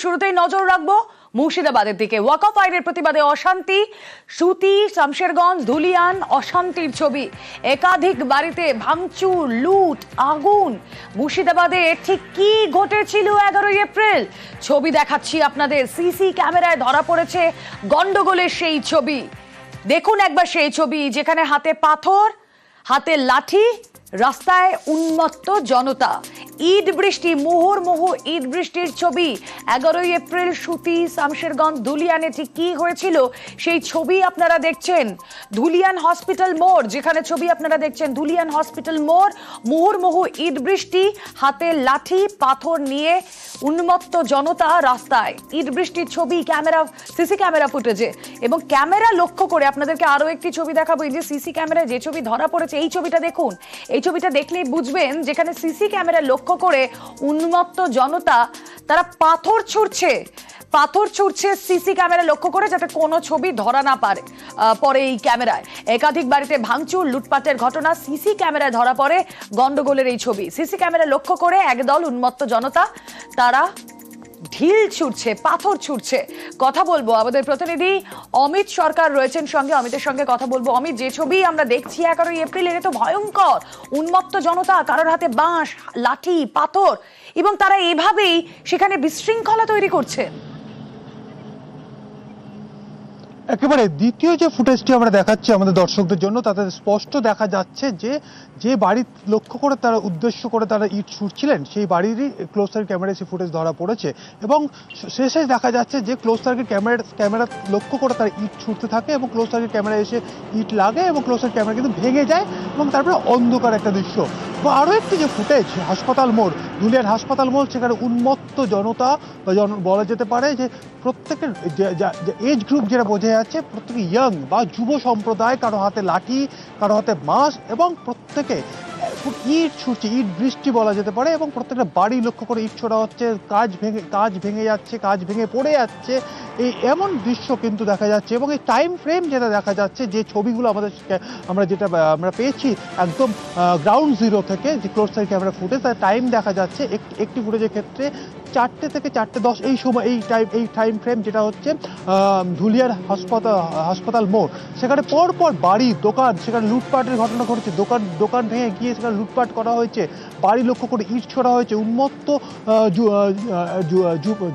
শুরুতেই নজর রাখবো মুর্শিদাবাদের দিকে। ওয়াকফ আইনের প্রতিবাদে অশান্তি, সুতি, শামশেরগঞ্জ, ধুলিয়ান অশান্তির ছবি। একাধিক বাড়িতে ভাঙচুর, লুট, আগুন। মুর্শিদাবাদে ঠিক কি ঘটেছিল 11 এপ্রিল? ছবি দেখাচ্ছি আপনাদের। সিসি ক্যামেরায় ধরা পড়েছে গন্ডগোলের সেই ছবি। দেখুন একবার সেই ছবি, যেখানে হাতে পাথর, হাতে লাঠি, রাস্তায় উন্মত্ত জনতা। ঈদ বৃষ্টি, মুহুর্মুহু ঈদ বৃষ্টির ছবি। 11 এপ্রিল সুতি, শামশেরগঞ্জ, ধুলিয়ানে ঠিক কি হয়েছিল সেই ছবি আপনারা দেখছেন। ধুলিয়ান হসপিটাল মোড়, যেখানে ছবি আপনারা দেখছেন, ধুলিয়ান হসপিটাল মোড়। মুহুর্মুহু ঈদ বৃষ্টি, হাতে লাঠি পাথর নিয়ে উন্মত্ত জনতা রাস্তায়। ঈদ বৃষ্টির ছবি ক্যামেরা, সিসি ক্যামেরা ফুটেজে। এবং ক্যামেরা লক্ষ্য করে আপনাদেরকে আরো একটি ছবি দেখাবো। এই যে সিসি ক্যামেরায় যে ছবি ধরা পড়েছে, এই ছবিটা দেখুন। এই ছবিটা দেখলেই বুঝবেন, যেখানে সিসি ক্যামেরা লক্ষ্য করে উন্মত্ত জনতা তারা পাথর ছুড়ছে সিসি ক্যামেরা লক্ষ্য করে, যাতে কোনো ছবি ধরা না পরে এই ক্যামেরায়। একাধিক বাড়িতে ভাঙচুর, লুটপাটের ঘটনা সিসি ক্যামেরায় ধরা পড়ে গন্ডগোলের এই ছবি। সিসি ক্যামেরা লক্ষ্য করে একদল উন্মত্ত জনতা তারা ঢিল ছুটছে, পাথর ছুটছে। কথা বলবো, আমাদের প্রতিনিধি অমিত সরকার রয়েছেন সঙ্গে, অমিতের সঙ্গে কথা বলবো। অমিত, যে ছবি আমরা দেখছি 11 এপ্রিল, এটা তো ভয়ঙ্কর। উন্মত্ত জনতা, কারোর হাতে বাঁশ, লাঠি, পাথর, এবং তারা এভাবেই সেখানে বিশৃঙ্খলা তৈরি করছেন। একেবারে দ্বিতীয় যে ফুটেজটি আমরা দেখাচ্ছি আমাদের দর্শকদের জন্য, তাতে স্পষ্ট দেখা যাচ্ছে যে বাড়ি লক্ষ্য করে তারা উদ্দেশ্য করে তারা ইট ছুটছিলেন, সেই বাড়িরই ক্লোজ সার্কিট ক্যামেরায় সেই ফুটেজ ধরা পড়েছে। এবং শেষে দেখা যাচ্ছে যে ক্লোজ সার্কিট ক্যামেরা লক্ষ্য করে তারা ইট ছুটতে থাকে এবং ক্লোজ সার্কিট ক্যামেরায় এসে ইট লাগে এবং ক্লোজ সার্কিট ক্যামেরা কিন্তু ভেঙে যায় এবং তারপরে অন্ধকার একটা দৃশ্য। এবং আরও একটি যে ফুটেজ, হাসপাতাল মোড়, ধুলিয়ান হাসপাতাল মোড়, সেখানে উন্মত্ত জনতা বলা যেতে পারে যে প্রত্যেকের এজ গ্রুপ যেটা বোঝা যাচ্ছে, প্রত্যেকে ইয়াং বা যুব সম্প্রদায়। কারো হাতে লাঠি, কারো হাতে বাঁশ, এবং প্রত্যেকে ইট ছুটছে, ইট বৃষ্টি বলা যেতে পারে। এবং প্রত্যেকটা বাড়ি লক্ষ্য করে ইট ছোড়া হচ্ছে, কাজ ভেঙে যাচ্ছে, কাজ ভেঙে পড়ে যাচ্ছে, এই এমন দৃশ্য কিন্তু দেখা যাচ্ছে। এবং এই টাইম ফ্রেম যেটা দেখা যাচ্ছে, যে ছবিগুলো আমরা পেয়েছি একদম গ্রাউন্ড জিরো থেকে, যে ক্লোজ সার্কিট ক্যামেরা ফুটেজ, তার টাইম দেখা যাচ্ছে একটি ফুটেজের ক্ষেত্রে 4টে থেকে 4:10 এই সময়, এই টাইম ফ্রেম যেটা হচ্ছে ধুলিয়ার হাসপাতাল মোড়। সেখানে পরপর বাড়ি, দোকান, সেখানে লুটপাটের ঘটনা ঘটেছে। দোকান ভেঙে গিয়ে সেখানে লুটপাট করা হয়েছে, বাড়ি লক্ষ্য করে ইট ছোড়া হয়েছে। উন্মত্ত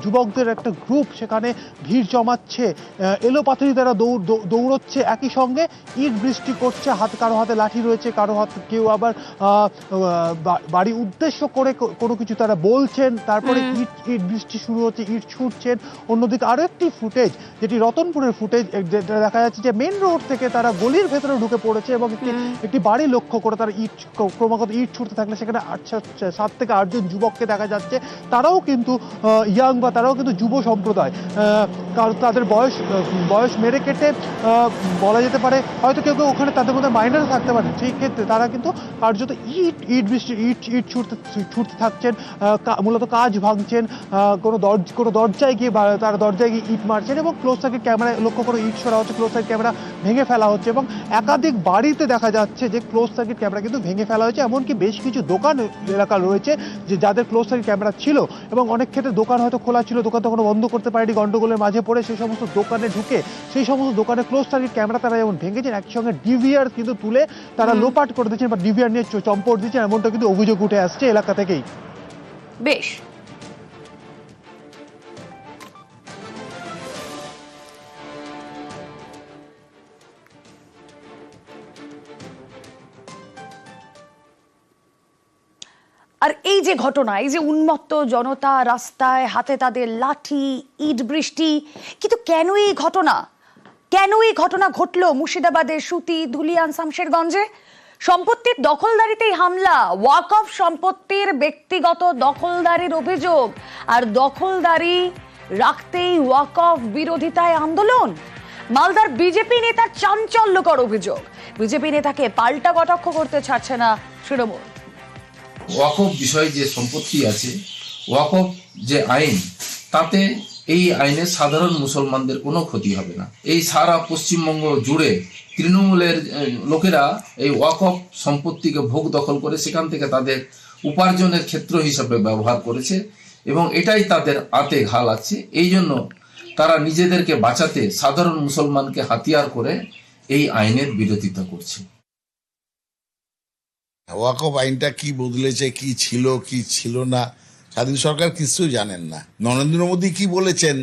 যুবকদের একটা গ্রুপ সেখানে ভিড় জমাচ্ছে, এলোপাথারি তারা দৌড়চ্ছে, একই সঙ্গে ইট বৃষ্টি করছে। কারো হাতে লাঠি রয়েছে, কারো হাতে, কেউ আবার বাড়ি উদ্দেশ্য করে কোনো কিছু তারা বলছেন। তারপরে ইট বৃষ্টি শুরু হচ্ছে, ইট ছুটছেন। অন্যদিকে আরো একটি ফুটেজ, যেটি রতনপুরের ফুটেজ, যেটা দেখা যাচ্ছে যে মেন রোড থেকে তারা গলির ভেতরে ঢুকে পড়েছে এবং একটি বাড়ি লক্ষ্য করে তারা ক্রমাগত ইট ছুটতে থাকলে সেখানে 7 থেকে 8 জন যুবককে দেখা যাচ্ছে। তারাও কিন্তু ইয়াং, বা তারাও কিন্তু যুব সম্প্রদায়। কারণ তাদের বয়স মেরে কেটে বলা যেতে পারে, হয়তো কেউ ওখানে তাদের মধ্যে মাইনার থাকতে পারে। সেই ক্ষেত্রে তারা কিন্তু কার্যত ইট ছুটতে থাকছেন, মূলত কাজ ভাঙছেন, কোনো দরজায় গিয়ে ইট মারছেন এবং ক্লোজ সার্কিট ক্যামেরায় লক্ষ্য করে ইট ছোড়া হচ্ছে, ক্লোজ সার্কিট ক্যামেরা ভেঙে ফেলা হচ্ছে। এবং একাধিক বাড়িতে দেখা যাচ্ছে যে ক্লোজ সার্কিট ক্যামেরা কিন্তু ভেঙে ফেলা হয়েছে। এমনকি বেশ কিছু দোকান এলাকা রয়েছে যে যাদের ক্লোজ সার্কিট ক্যামেরা ছিল, এবং অনেক ক্ষেত্রে দোকান হয়তো খোলা ছিল, দোকান তখন বন্ধ করতে পারেনি, গন্ডগোলের মাঝে পড়ে সেই সমস্ত দোকানে ঢুকে সেই সমস্ত দোকানে ক্লোজ সার্কিট ক্যামেরা তারা যেমন ভেঙেছেন, একই সঙ্গে ডিভিআর কিন্তু তুলে তারা লোপাট করে দিচ্ছেন বা ডিভিআর নিয়ে চম্পট দিচ্ছেন, এমনটা কিন্তু অভিযোগ উঠে আসছে এলাকা থেকেই। বেশ, আর এই যে ঘটনা, এই যে উন্মত্ত জনতা রাস্তায়, হাতে তাদের লাঠি, ইট বৃষ্টি, কিন্তু কেন এই ঘটনা ঘটলো মুর্শিদাবাদের সুতি, ধুলিয়ান, শামশেরগঞ্জে? সম্পত্তির দখলদারিতেই হামলা, ওয়াকফ সম্পত্তির ব্যক্তিগত দখলদারির অভিযোগ, আর দখলদারি রাখতেই ওয়াকফ বিরোধিতায় আন্দোলন। মালদার বিজেপি নেতার চাঞ্চল্যকর অভিযোগ, বিজেপি নেতাকে পাল্টা কটাক্ষ করতে ছাড়ছে না তৃণমূল। ওয়াকফ বিষয়ে যে সম্পত্তি আছে, ওয়াকফ যে আইন, তাতে এই আইনে সাধারণ মুসলমানদের কোনো ক্ষতি হবে না। এই সারা পশ্চিমবঙ্গ জুড়ে তৃণমূলের লোকেরা এই ওয়াকফ সম্পত্তিকে ভোগ দখল করে সেখান থেকে তাদের উপার্জনের ক্ষেত্র হিসাবে ব্যবহার করেছে। এবং এটাই তাদের আতে ঘা লাগছে। এই জন্য তারা নিজেদেরকে বাঁচাতে সাধারণ মুসলমানকে হাতিয়ার করে এই আইনের বিরোধিতা করছে। ওয়াকফ আইনটা কি বদলেছে, কি ছিল কি ছিল না, স্বাধীন সরকার কিছু জানেন না। নরেন্দ্র মোদী কি বলেছেন,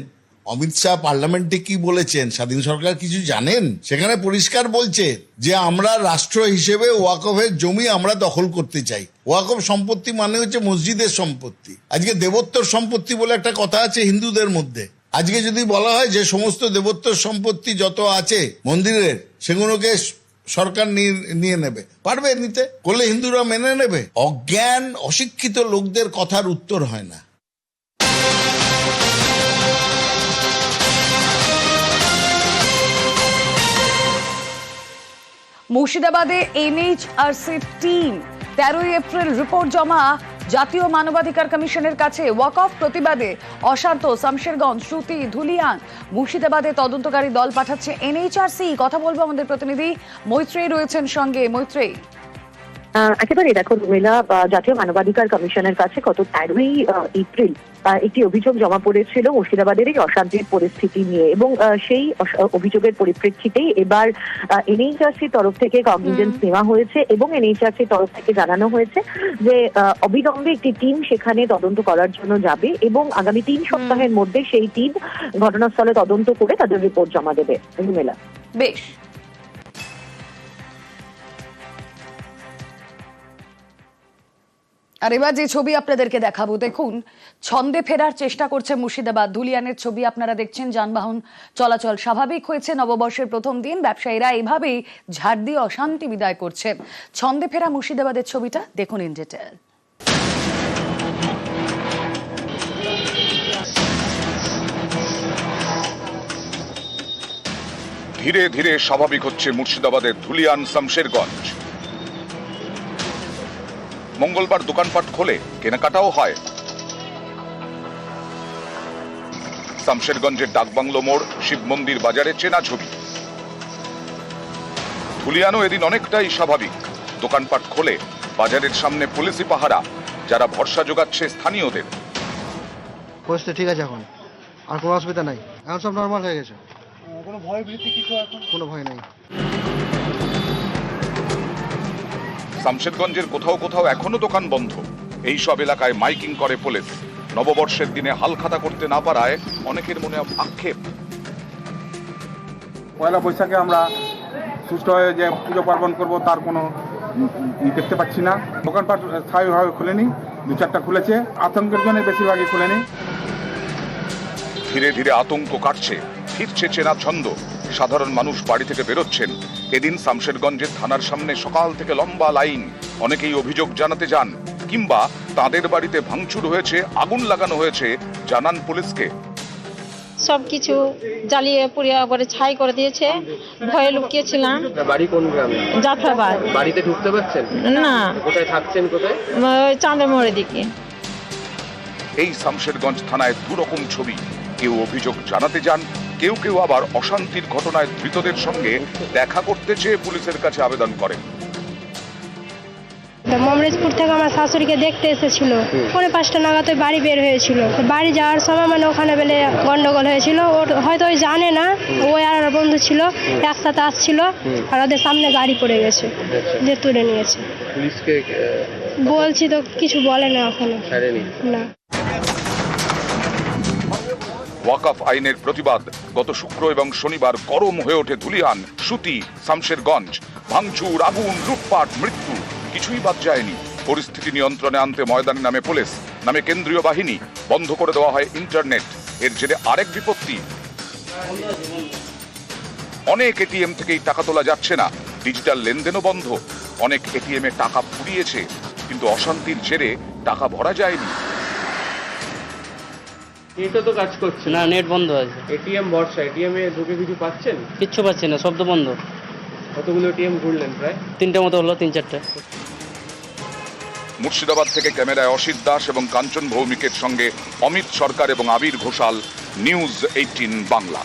অমিত শাহ পার্লামেন্টে কি বলেছেন, স্বাধীন সরকার কিছু জানেন? সেখানে পরিষ্কার বলছে যে আমরা রাষ্ট্র হিসেবে ওয়াকফের জমি আমরা দখল করতে চাই। ওয়াকফ সম্পত্তি মানে হচ্ছে মসজিদের সম্পত্তি। আজকে দেবোত্তর সম্পত্তি বলে একটা কথা আছে হিন্দুদের মধ্যে। আজকে যদি বলা হয় যে সমস্ত দেবোত্তর সম্পত্তি যত আছে মন্দিরের, সেগুলোকে সরকার নিয়ে নেবে, পারবে নিতে? করলে হিন্দুরা মেনে নেবে? অজ্ঞান অশিক্ষিত লোকদের কথার উত্তর হয় না। মুর্শিদাবাদে এনএইচআরসি টিম 13 এপ্রিল রিপোর্ট জমা জাতীয় মানবাধিকার কমিশনের কাছে। ওয়াকফ প্রতিবাদে অশান্ত শামশেরগঞ্জ, শ্রুতি, ধুলিয়ান। মুর্শিদাবাদে তদন্তকারী দল পাঠাচ্ছে এনএইচআরসি। কথা বলবো আমাদের প্রতিনিধি মৈত্রেয়ী রয়েছেন সঙ্গে। মৈত্রেয়ী, একেবারে দেখো রুমেলা, জাতীয় মানবাধিকার কমিশনের কাছে গত 13 এপ্রিল একটি অভিযোগ জমা পড়েছিল মুর্শিদাবাদের এই অশান্তির পরিস্থিতি নিয়ে, এবং সেই অভিযোগের পরিপ্রেক্ষিতেই এবার এনএইচআরসির তরফ থেকে কগনিজেন্স নেওয়া হয়েছে এবং এনএইচআরসির তরফ থেকে জানানো হয়েছে যে অবিলম্বে একটি টিম সেখানে তদন্ত করার জন্য যাবে এবং আগামী 3 সপ্তাহের মধ্যে সেই টিম ঘটনাস্থলে তদন্ত করে তাদের রিপোর্ট জমা দেবে। রুমেলা, বেশ। আর এবার যে ছবি আপনাদেরকে দেখাবো, দেখুন ছন্দে ফেরার চেষ্টা করছে মুর্শিদাবাদ। ধুলিয়ানের ছবি আপনারা দেখছেন। যানবাহন চলাচল স্বাভাবিক হয়েছে। নববর্ষের প্রথম দিন ব্যবসায়ীরা এইভাবেই ঝাড় দিয়ে অশান্তি বিদায় করছেন। ছন্দে ফেরা মুর্শিদাবাদের ছবিটা দেখুন ইন ডিটেল। ধীরে ধীরে স্বাভাবিক হচ্ছে মুর্শিদাবাদের ধুলিয়ান শামশেরগঞ্জ। মঙ্গলবার দোকানপাট খোলে, কেনাকাটাও হয়। শামশেরগঞ্জের ডাকবাংলো মোড়, শিব মন্দির বাজারে চেনা ছবি। ধুলিয়ানও এদিন অনেকটাই স্বাভাবিক। দোকানপাট খোলে, বাজারের সামনে পুলিশি পাহারা, যারা ভরসা যোগাচ্ছে স্থানীয়দের। পরিস্থিতি ঠিক আছে এখন, আর কোনো অসুবিধা নাই, এখন সব নর্মাল হয়ে গেছে। কোনো ভয় ভীতি কিছু এখন? কোনো ভয় নাই। শামশেরগঞ্জের কোথাও কোথাও এখনো দোকান বন্ধ। এই সব এলাকায় মাইকিং করে পুলিশ। নববর্ষের দিনে হালখাতা করতে না পারায় অনেকের মনে আক্ষেপ। পয়লা বৈশাখে আমরা সুস্থ হয়ে যে পুজো পার্বণ করবো তার কোনো দেখতে পাচ্ছি না। দোকানপাট স্থায়ীভাবে খুলেনি, 2-4টা খুলেছে, আতঙ্কের জন্য বেশিরভাগই খুলেনি। ধীরে ধীরে আতঙ্ক কাটছে, ফিরছে চেনা ছন্দ। সাধারণ মানুষ বাড়ি থেকে বেরোচ্ছেন। এদিন শামশেরগঞ্জের থানার সামনে সকাল থেকে লম্বা লাইন। অনেকেই অভিযোগ জানাতে যান, কিংবা তাদের বাড়িতে ভাঙচুর হয়েছে, আগুন লাগানো হয়েছে, জানান পুলিশকে। সবকিছু জ্বালিয়ে পুড়িয়ে একবারে ছাই করে দিয়েছে। ভয়ে লুকিয়েছিলাম। বাড়ি কোন গ্রামে? জাফরাবাদ। বাড়িতে ঢুকতে পারছেন না। কোথায় থাকছেন? কোথায়? ওই চাঁদের মোড়ের দিকে। এই শামশেরগঞ্জ থানায় দুরকম ছবি। কেউ অভিযোগ জানাতে যান, কেউ কেউ আবার অশান্তির ঘটনায় ধৃতদের সঙ্গে দেখা করতে চেয়ে পুলিশের কাছে আবেদন করেন। মমরেজপুর থেকে আমার শাশুড়িকে দেখতে এসেছিল, 5:30 নাগাদ বাড়ি বের হয়েছিল। বাড়ি যাওয়ার সময় মানে ওখানে বেলে গন্ডগোল হয়েছিল। ওর হয়তো ওই জানে না, ওই আর বন্ধু ছিল একসাথে আসছিল, আর ওদের সামনে গাড়ি পড়ে গেছে, যে তুলে নিয়েছে। পুলিশকে বলছি তো কিছু বলে না এখনো। না। ওয়াকফ আইনের প্রতিবাদ গত শুক্র এবং শনিবার গরম হয়ে ওঠে ধুলিয়ান, শ্রুতি, শামশেরগঞ্জ। ভাঙচুর, আগুন, লুটপাট, মৃত্যু কিছুই বাদ যায়নি। পরিস্থিতি নিয়ন্ত্রণে আনতে ময়দানে নামে পুলিশ, নামে কেন্দ্রীয় বাহিনী। বন্ধ করে দেওয়া হয় ইন্টারনেট। এর জেরে আরেক বিপত্তি, অনেক এটিএম থেকেই টাকা তোলা যাচ্ছে না। ডিজিটাল লেনদেনও বন্ধ। অনেক এটিএম এ টাকা ফুরিয়েছে, কিন্তু অশান্তির জেরে টাকা ভরা যায়নি। নেটও তো কাজ করছে না, নেট বন্ধ আছে। এটিএম ভরসা, এটিএম এ ঢুকে কিছু পাচ্ছেন? কিচ্ছু পাচ্ছি না, সব তো বন্ধ। কতগুলো এটিএম ঘুরলেন? প্রায় 3টে মতো হলো, 3-4টে। মুর্শিদাবাদ থেকে ক্যামেরায় অসিত দাস এবং কাঞ্চন ভৌমিকের সঙ্গে অমিত সরকার এবং আবির ঘোষাল, নিউজ 18 বাংলা।